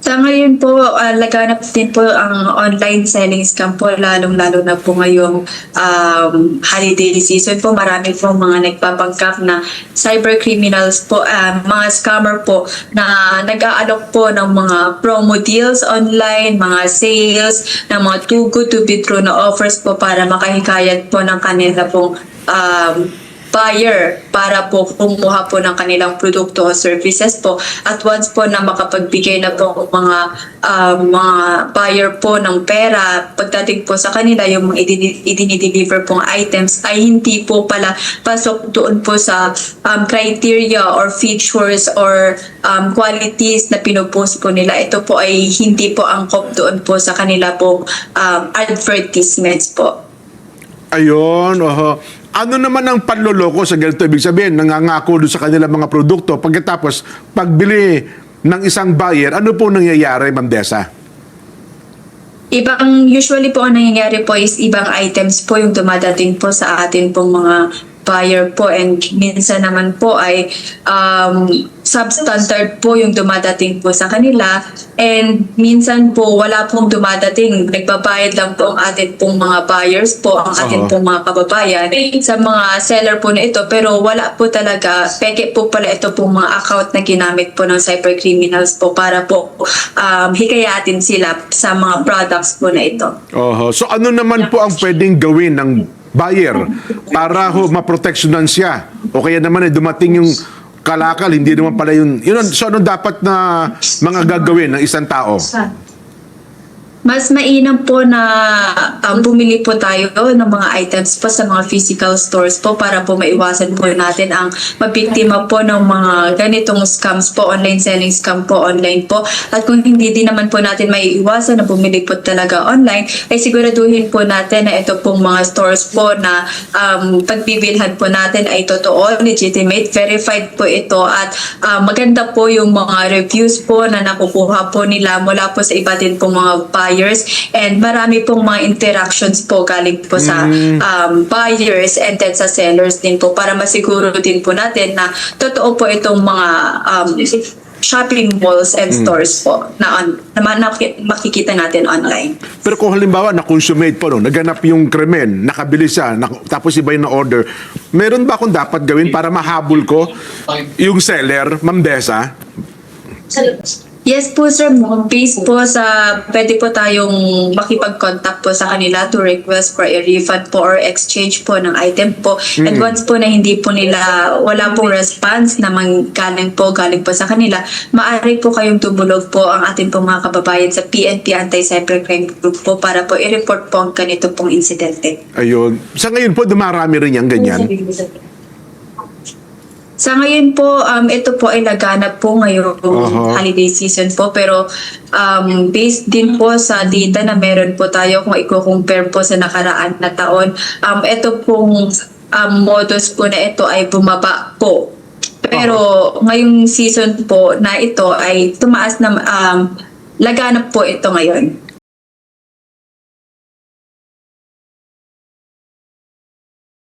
Sa ngayon po, laganap din po ang online selling scam po, lalong-lalo na po ngayong holiday season po. Marami po mga nagpapanggap na cyber criminals po, mga scammer po na nag-aalok po ng mga promo deals online, mga sales, ng mga too good to be true na offers po para makahikayat po ng kanila pong buyer para po kumuha po ng kanilang produkto o services po, at once po na makapagbigay na po mga buyer po ng pera, pagdating po sa kanila yung mga idinideliver pong items ay hindi po pala pasok doon po sa criteria or features or qualities na pinopost po nila. Ito po ay hindi po angkop doon po sa kanila po advertisements po. Ayun, oho. Ano naman ang panloloko sa ganito? Ibig sabihin, nangangako doon sa kanilang mga produkto. Pagkatapos, pagbili ng isang buyer, ano po nangyayari, Ma'am Dessa? Usually po ang nangyayari po is ibang items po yung dumadating po sa atin pong mga buyer po, and minsan naman po ay substandard po yung dumadating po sa kanila, and minsan po wala pong dumadating, nagbabayad lang po ang atin pong mga buyers po, ang atin pong mga kababayan sa mga seller po na ito, pero wala po talaga, peke po pala ito pong mga account na ginamit po ng cybercriminals po para po hikayatin sila sa mga products po na ito. Oho. So ano naman po ang pwedeng gawin ng buyer para maproteksyonan siya? O kaya naman dumating yung kalakal, hindi naman pala yun. So ano dapat na mga gagawin ng isang tao? Mas mainam po na bumili po tayo ng mga items po sa mga physical stores po para po maiwasan po natin ang mabiktima po ng mga ganitong scams po, online selling scam po, online po. At kung hindi din naman po natin maiiwasan na bumili po talaga online, ay siguraduhin po natin na ito pong mga stores po na pagbibilhan po natin ay totoo, legitimate, verified po ito, at maganda po yung mga reviews po na nakukuha po nila mula po sa iba din pong mga buyers, and marami pong mga interactions po galing po sa buyers and then sa sellers din po, para masiguro din po natin na totoo po itong mga shopping malls and stores po na makikita natin online. Pero kung halimbawa na-consummate po, naganap yung krimen, nakabili siya, tapos iba yung na-order, meron ba akong dapat gawin para mahabol ko yung seller, Ma'am Dessa? Yes po sir, based po sa pwede po tayong makipag-contact po sa kanila to request for a refund po or exchange po ng item po. And once po na hindi po nila, wala pong response na galing po sa kanila, maaari po kayong tumulog po ang ating pong mga kababayan sa PNP Anti-Cybercrime Group po para po i-report po ang ganito pong insidente. Ayun. Sa ngayon po, dumarami rin yung ganyan. Sa ngayon po, ito po ay laganap po ngayong holiday season po, pero based din po sa data na meron po tayo, kung i-compare po sa nakaraan na taon, ito pong modus po na ito ay bumaba po. Pero ngayong season po na ito ay tumaas na, laganap po ito ngayon.